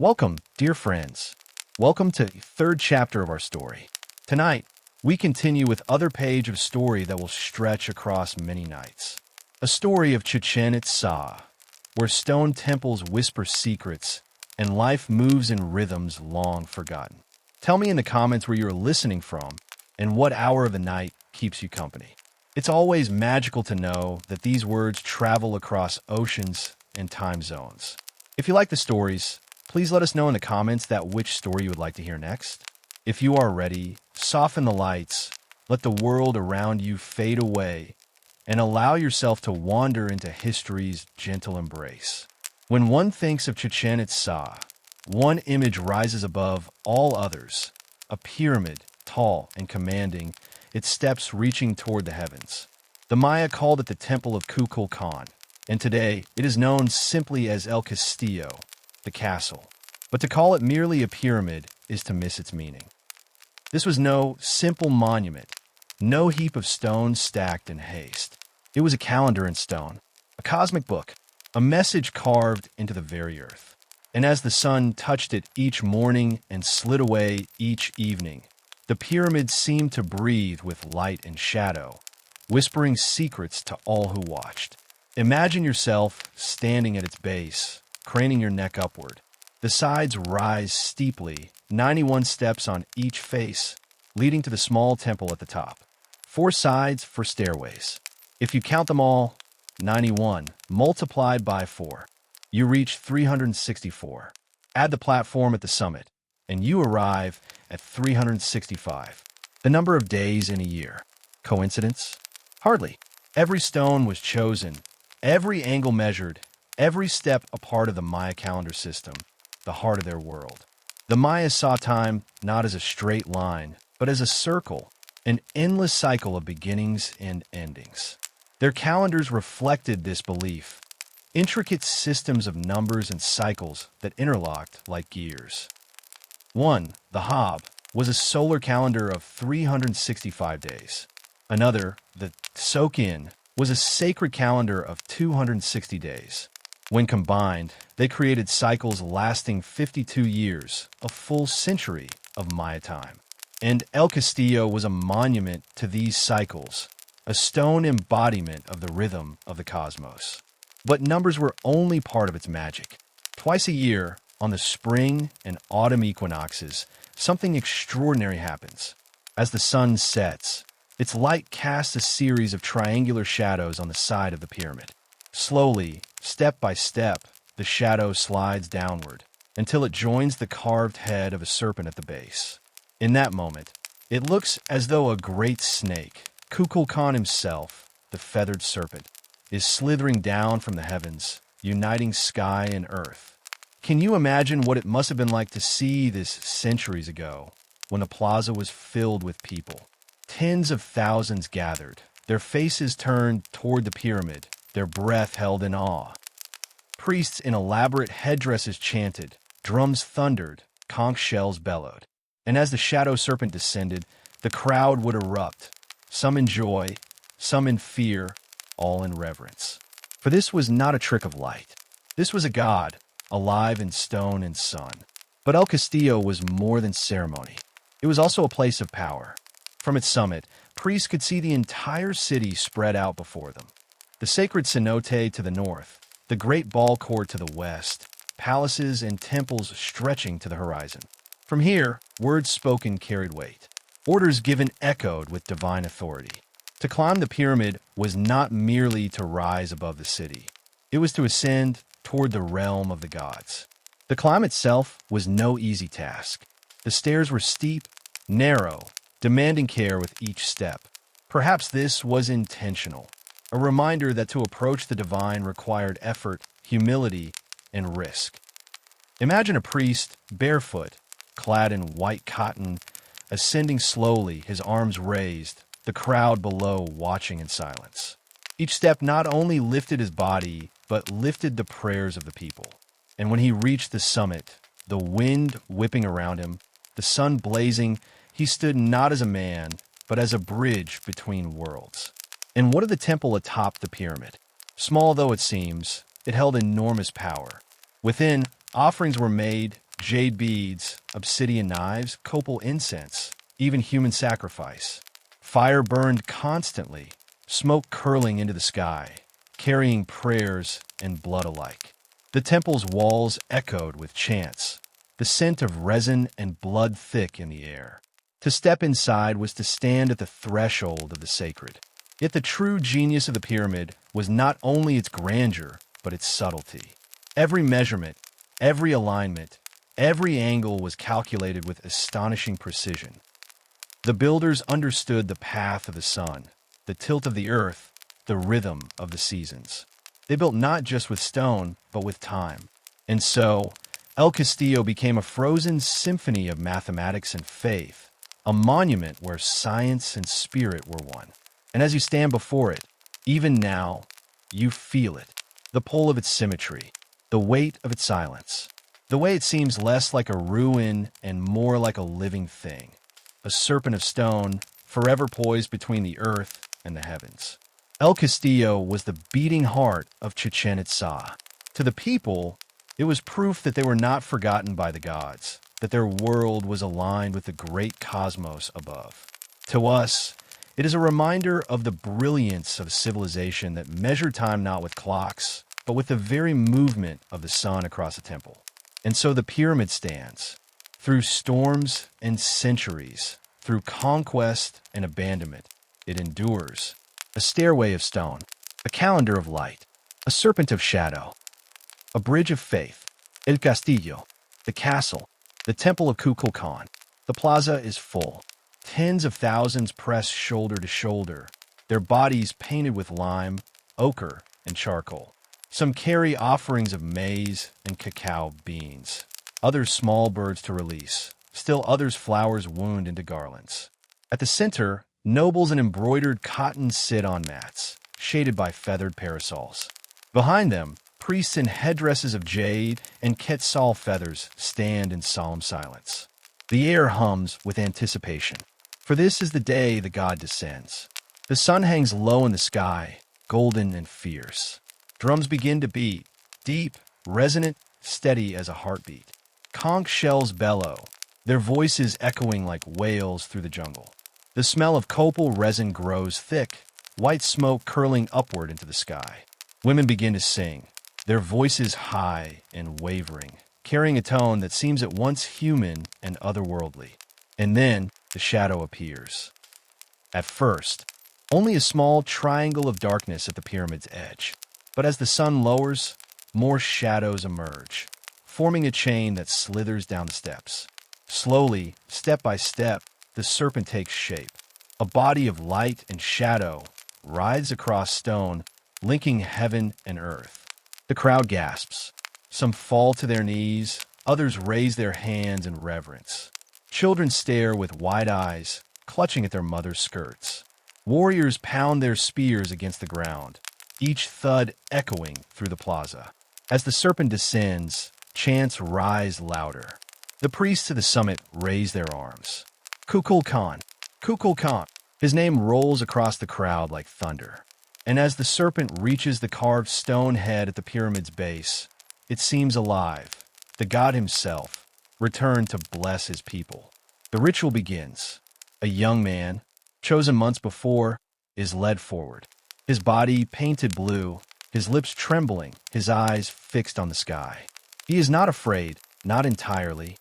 Welcome, dear friends. Welcome to the third chapter of our story. Tonight, we continue with other page of story that will stretch across many nights. A story of Chichen Itza, where stone temples whisper secrets and life moves in rhythms long forgotten. Tell me in the comments where you're listening from and what hour of the night keeps you company. It's always magical to know that these words travel across oceans and time zones. If you like the stories, please let us know in the comments which story you would like to hear next. If you are ready, soften the lights, let the world around you fade away, and allow yourself to wander into history's gentle embrace. When one thinks of Chichen Itza, one image rises above all others, a pyramid, tall and commanding, its steps reaching toward the heavens. The Maya called it the Temple of Kukulkan, and today it is known simply as El Castillo, the castle. But to call it merely a pyramid is to miss its meaning. This was no simple monument, no heap of stones stacked in haste. It was a calendar in stone, a cosmic book, a message carved into the very earth. And as the sun touched it each morning and slid away each evening, the pyramid seemed to breathe with light and shadow, whispering secrets to all who watched. Imagine yourself standing at its base, craning your neck upward. The sides rise steeply, 91 steps on each face, leading to the small temple at the top. 4 sides for stairways. If you count them all, 91 multiplied by 4. You reach 364. Add the platform at the summit, and you arrive at 365. The number of days in a year. Coincidence? Hardly. Every stone was chosen, every angle measured, every step a part of the Maya calendar system, the heart of their world. The Mayas saw time not as a straight line, but as a circle, an endless cycle of beginnings and endings. Their calendars reflected this belief, intricate systems of numbers and cycles that interlocked like gears. 1. The Hob was a solar calendar of 365 days. Another, the Soak-In, was a sacred calendar of 260 days. When combined, they created cycles lasting 52 years, a full century of Maya time. And El Castillo was a monument to these cycles, a stone embodiment of the rhythm of the cosmos. But numbers were only part of its magic. Twice a year, on the spring and autumn equinoxes, something extraordinary happens. As the sun sets, its light casts a series of triangular shadows on the side of the pyramid. Slowly, step by step, the shadow slides downward until it joins the carved head of a serpent at the base. In that moment, it looks as though a great snake, Kukulkan himself, the feathered serpent, is slithering down from the heavens, uniting sky and earth. Can you imagine what it must have been like to see this centuries ago, when the plaza was filled with people? Tens of thousands gathered, their faces turned toward the pyramid, their breath held in awe. Priests in elaborate headdresses chanted, drums thundered, conch shells bellowed. And as the shadow serpent descended, the crowd would erupt, some in joy, some in fear, all in reverence. For this was not a trick of light. This was a god, alive in stone and sun. But El Castillo was more than ceremony. It was also a place of power. From its summit, priests could see the entire city spread out before them. The sacred cenote to the north, the great ball court to the west, palaces and temples stretching to the horizon. From here, words spoken carried weight. Orders given echoed with divine authority. To climb the pyramid was not merely to rise above the city. It was to ascend toward the realm of the gods. The climb itself was no easy task. The stairs were steep, narrow, demanding care with each step. Perhaps this was intentional, a reminder that to approach the divine required effort, humility, and risk. Imagine a priest, barefoot, clad in white cotton, ascending slowly, his arms raised, the crowd below watching in silence. Each step not only lifted his body, but lifted the prayers of the people. And when he reached the summit, the wind whipping around him, the sun blazing, he stood not as a man, but as a bridge between worlds. And what of the temple atop the pyramid? Small though it seems, it held enormous power. Within, offerings were made, jade beads, obsidian knives, copal incense, even human sacrifice. Fire burned constantly, smoke curling into the sky, carrying prayers and blood alike. The temple's walls echoed with chants, the scent of resin and blood thick in the air. To step inside was to stand at the threshold of the sacred. Yet the true genius of the pyramid was not only its grandeur, but its subtlety. Every measurement, every alignment, every angle was calculated with astonishing precision. The builders understood the path of the sun, the tilt of the earth, the rhythm of the seasons. They built not just with stone, but with time. And so, El Castillo became a frozen symphony of mathematics and faith, a monument where science and spirit were one. And as you stand before it, even now, you feel it. The pull of its symmetry, the weight of its silence, the way it seems less like a ruin and more like a living thing, a serpent of stone, forever poised between the earth and the heavens. El Castillo was the beating heart of Chichen Itza. To the people, it was proof that they were not forgotten by the gods, that their world was aligned with the great cosmos above. To us, it is a reminder of the brilliance of a civilization that measured time not with clocks, but with the very movement of the sun across a temple. And so the pyramid stands. Through storms and centuries, through conquest and abandonment, it endures. A stairway of stone, a calendar of light, a serpent of shadow, a bridge of faith. El Castillo, the castle, the temple of Kukulkan. The plaza is full. Tens of thousands press shoulder to shoulder, their bodies painted with lime, ochre, and charcoal. Some carry offerings of maize and cacao beans, others small birds to release, still others flowers wound into garlands. At the center, nobles in embroidered cotton sit on mats, shaded by feathered parasols. Behind them, priests in headdresses of jade and quetzal feathers stand in solemn silence. The air hums with anticipation, for this is the day the god descends. The sun hangs low in the sky, golden and fierce. Drums begin to beat, deep, resonant, steady as a heartbeat. Conch shells bellow, their voices echoing like wails through the jungle. The smell of copal resin grows thick, white smoke curling upward into the sky. Women begin to sing, their voices high and wavering, carrying a tone that seems at once human and otherworldly. And then the shadow appears. At first, only a small triangle of darkness at the pyramid's edge. But as the sun lowers, more shadows emerge, forming a chain that slithers down the steps. Slowly, step by step, the serpent takes shape. A body of light and shadow rides across stone, linking heaven and earth. The crowd gasps. Some fall to their knees, others raise their hands in reverence. Children stare with wide eyes, clutching at their mother's skirts. Warriors pound their spears against the ground, each thud echoing through the plaza. As the serpent descends, chants rise louder. The priests to the summit raise their arms. Kukulkan, Kukulkan. His name rolls across the crowd like thunder. And as the serpent reaches the carved stone head at the pyramid's base, it seems alive. The god himself returned to bless his people. The ritual begins. A young man, chosen months before, is led forward. His body painted blue, his lips trembling, his eyes fixed on the sky. He is not afraid, not entirely.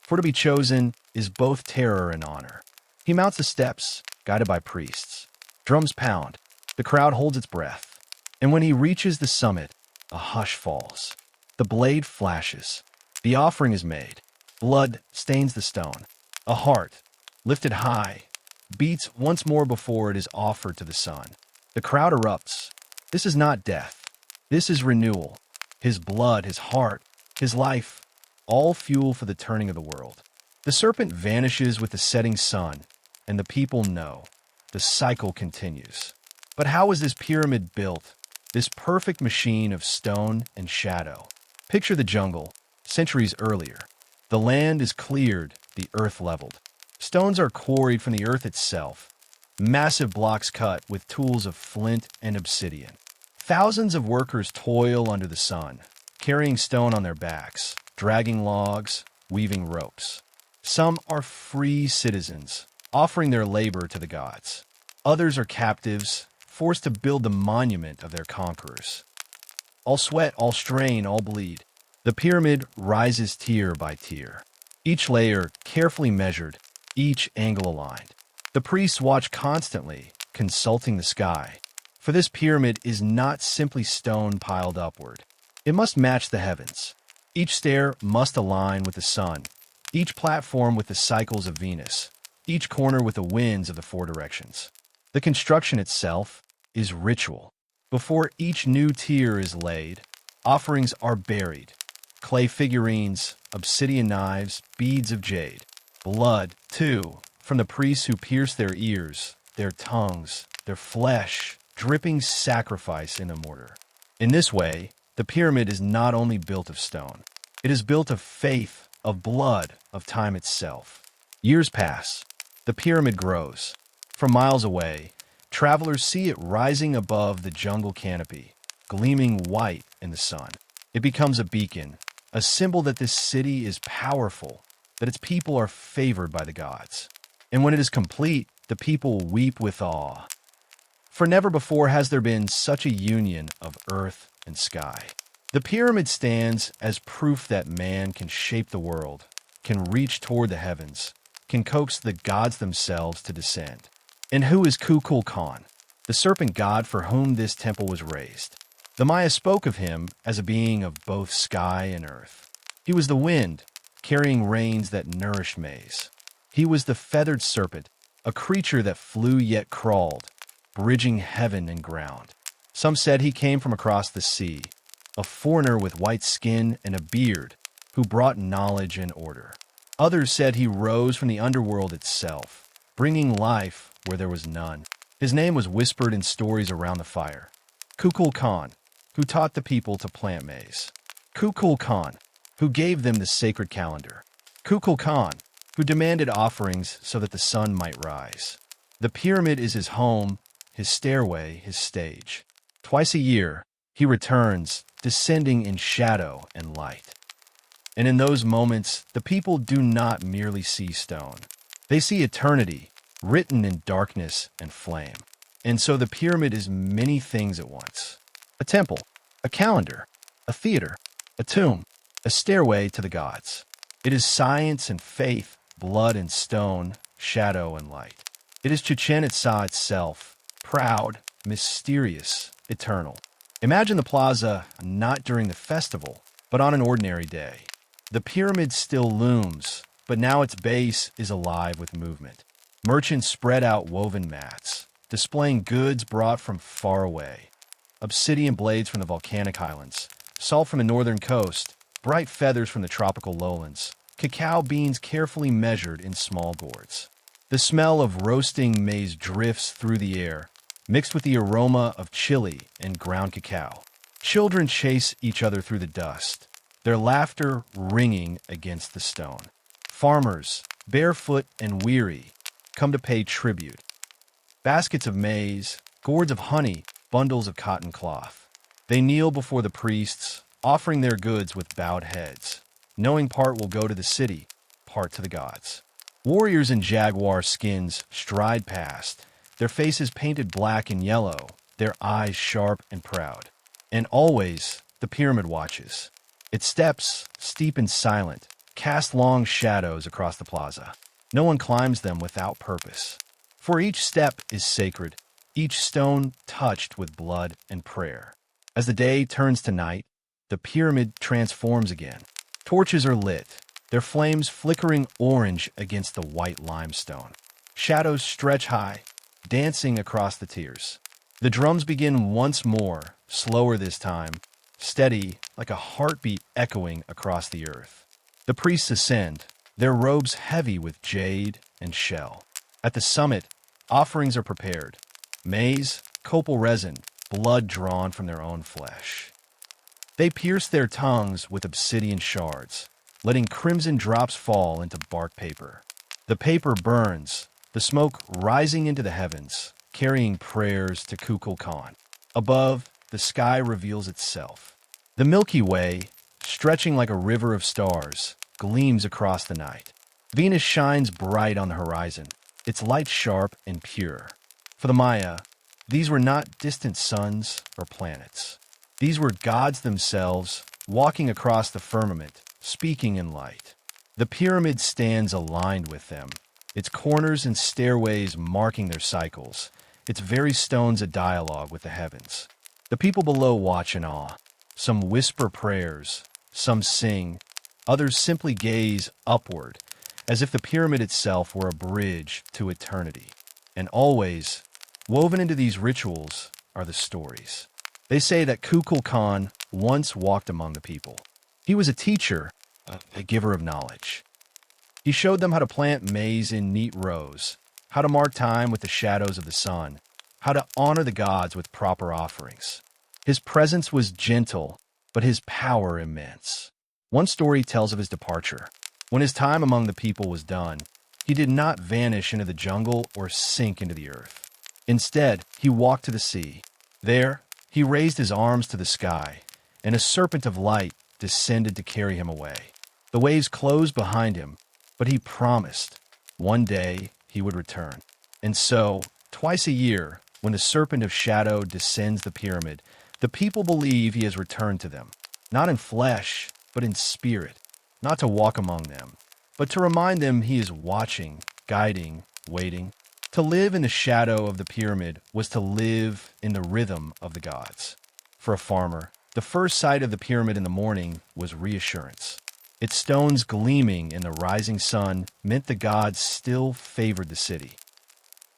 For to be chosen is both terror and honor. He mounts the steps, guided by priests. Drums pound. The crowd holds its breath. And when he reaches the summit, a hush falls. The blade flashes. The offering is made. Blood stains the stone. A heart, lifted high, beats once more before it is offered to the sun. The crowd erupts. This is not death. This is renewal. His blood, his heart, his life, all fuel for the turning of the world. The serpent vanishes with the setting sun, and the people know. The cycle continues. But how was this pyramid built? This perfect machine of stone and shadow. Picture the jungle, centuries earlier. The land is cleared, the earth leveled. Stones are quarried from the earth itself. Massive blocks cut with tools of flint and obsidian. Thousands of workers toil under the sun, carrying stone on their backs, dragging logs, weaving ropes. Some are free citizens, offering their labor to the gods. Others are captives, forced to build the monument of their conquerors. All sweat, all strain, all bleed. The pyramid rises tier by tier. Each layer carefully measured, each angle aligned. The priests watch constantly, consulting the sky. For this pyramid is not simply stone piled upward. It must match the heavens. Each stair must align with the sun, each platform with the cycles of Venus, each corner with the winds of the four directions. The construction itself is ritual. Before each new tier is laid, offerings are buried. Clay figurines, obsidian knives, beads of jade. Blood, too, from the priests who pierce their ears, their tongues, their flesh, dripping sacrifice in a mortar. In this way, the pyramid is not only built of stone. It is built of faith, of blood, of time itself. Years pass. The pyramid grows. From miles away, travelers see it rising above the jungle canopy, gleaming white in the sun. It becomes a beacon, a symbol that this city is powerful, that its people are favored by the gods. And when it is complete, the people weep with awe. For never before has there been such a union of earth and sky. The pyramid stands as proof that man can shape the world, can reach toward the heavens, can coax the gods themselves to descend. And who is Kukulkan, the serpent god for whom this temple was raised? The Maya spoke of him as a being of both sky and earth. He was the wind, carrying rains that nourished maize. He was the feathered serpent, a creature that flew yet crawled, bridging heaven and ground. Some said he came from across the sea, a foreigner with white skin and a beard, who brought knowledge and order. Others said he rose from the underworld itself, bringing life where there was none. His name was whispered in stories around the fire. Kukulkan, who taught the people to plant maize. Kukulkan, who gave them the sacred calendar. Kukulkan, who demanded offerings so that the sun might rise. The pyramid is his home, his stairway, his stage. Twice a year, he returns, descending in shadow and light. And in those moments, the people do not merely see stone. They see eternity, written in darkness and flame. And so the pyramid is many things at once. A temple, a calendar, a theater, a tomb, a stairway to the gods. It is science and faith, blood and stone, shadow and light. It is Chichen Itza itself, proud, mysterious, eternal. Imagine the plaza not during the festival, but on an ordinary day. The pyramid still looms, but now its base is alive with movement. Merchants spread out woven mats, displaying goods brought from far away. Obsidian blades from the volcanic highlands, salt from the northern coast, bright feathers from the tropical lowlands, cacao beans carefully measured in small gourds. The smell of roasting maize drifts through the air, mixed with the aroma of chili and ground cacao. Children chase each other through the dust, their laughter ringing against the stone. Farmers, barefoot and weary, come to pay tribute. Baskets of maize, gourds of honey, bundles of cotton cloth. They kneel before the priests, offering their goods with bowed heads, knowing part will go to the city, part to the gods. Warriors in jaguar skins stride past, their faces painted black and yellow, their eyes sharp and proud. And always, the pyramid watches. Its steps, steep and silent, cast long shadows across the plaza. No one climbs them without purpose. For each step is sacred, each stone touched with blood and prayer. As the day turns to night, the pyramid transforms again. Torches are lit, their flames flickering orange against the white limestone. Shadows stretch high, dancing across the tiers. The drums begin once more, slower this time, steady like a heartbeat echoing across the earth. The priests ascend, their robes heavy with jade and shell. At the summit, offerings are prepared. Maize, copal resin, blood drawn from their own flesh. They pierce their tongues with obsidian shards, letting crimson drops fall into bark paper. The paper burns, the smoke rising into the heavens, carrying prayers to Kukulkan. Above, the sky reveals itself. The Milky Way, stretching like a river of stars, gleams across the night. Venus shines bright on the horizon, its light sharp and pure. For the Maya, these were not distant suns or planets. These were gods themselves, walking across the firmament, speaking in light. The pyramid stands aligned with them, its corners and stairways marking their cycles, its very stones a dialogue with the heavens. The people below watch in awe. Some whisper prayers, some sing, others simply gaze upward, as if the pyramid itself were a bridge to eternity. And always, woven into these rituals, are the stories. They say that Kukulkan once walked among the people. He was a teacher, a giver of knowledge. He showed them how to plant maize in neat rows, how to mark time with the shadows of the sun, how to honor the gods with proper offerings. His presence was gentle, but his power immense. One story tells of his departure. When his time among the people was done, he did not vanish into the jungle or sink into the earth. Instead, he walked to the sea. There, he raised his arms to the sky, and a serpent of light descended to carry him away. The waves closed behind him, but he promised one day he would return. And so, twice a year, when the serpent of shadow descends the pyramid, the people believe he has returned to them, not in flesh, but in spirit, not to walk among them, but to remind them he is watching, guiding, waiting. To live in the shadow of the pyramid was to live in the rhythm of the gods. For a farmer, the first sight of the pyramid in the morning was reassurance. Its stones gleaming in the rising sun meant the gods still favored the city.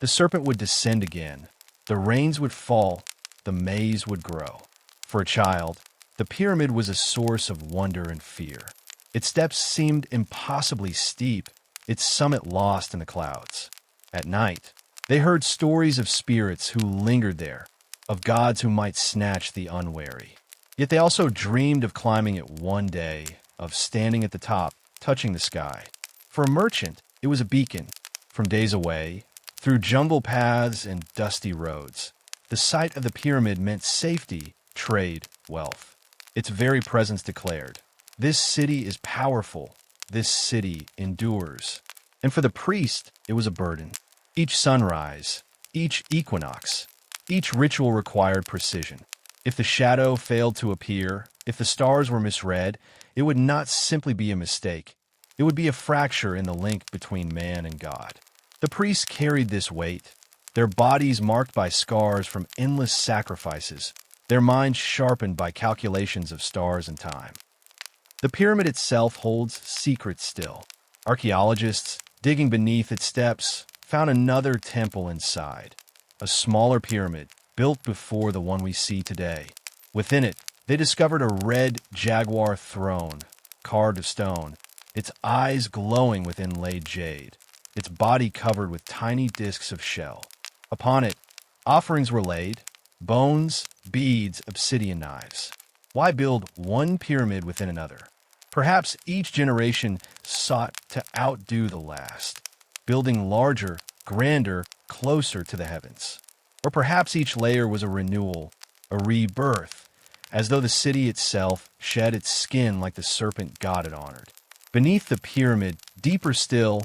The serpent would descend again, the rains would fall, the maize would grow. For a child, the pyramid was a source of wonder and fear. Its steps seemed impossibly steep, its summit lost in the clouds. At night, they heard stories of spirits who lingered there, of gods who might snatch the unwary. Yet they also dreamed of climbing it one day, of standing at the top, touching the sky. For a merchant, it was a beacon. From days away, through jungle paths and dusty roads, the sight of the pyramid meant safety, trade, wealth. Its very presence declared, this city is powerful, this city endures. And for the priest, it was a burden. Each sunrise, each equinox, each ritual required precision. If the shadow failed to appear, if the stars were misread, it would not simply be a mistake. It would be a fracture in the link between man and God. The priests carried this weight, their bodies marked by scars from endless sacrifices, their minds sharpened by calculations of stars and time. The pyramid itself holds secrets still. Archaeologists, digging beneath its steps, found another temple inside, a smaller pyramid built before the one we see today. Within it, they discovered a red jaguar throne, carved of stone, its eyes glowing with inlaid jade, its body covered with tiny discs of shell. Upon it, offerings were laid, bones, beads, obsidian knives. Why build one pyramid within another? Perhaps each generation sought to outdo the last, building larger, grander, closer to the heavens. Or perhaps each layer was a renewal, a rebirth, as though the city itself shed its skin like the serpent God had honored. Beneath the pyramid, deeper still,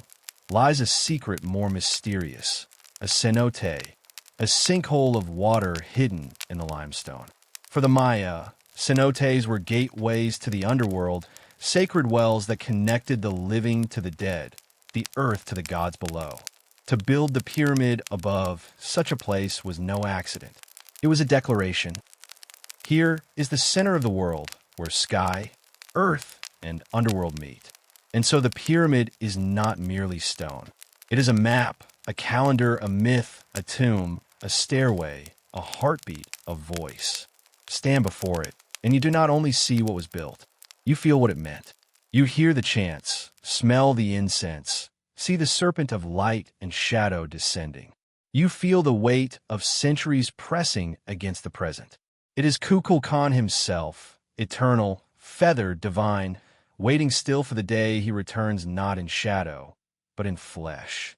lies a secret more mysterious, a cenote, a sinkhole of water hidden in the limestone. For the Maya, cenotes were gateways to the underworld, sacred wells that connected the living to the dead, the earth to the gods below. To build the pyramid above such a place was no accident. It was a declaration. Here is the center of the world, where sky, earth, and underworld meet. And so the pyramid is not merely stone. It is a map, a calendar, a myth, a tomb, a stairway, a heartbeat, a voice. Stand before it, and you do not only see what was built, you feel what it meant. You hear the chants, smell the incense, see the serpent of light and shadow descending. You feel the weight of centuries pressing against the present. It is Kukulkan himself, eternal, feathered, divine, waiting still for the day he returns not in shadow, but in flesh.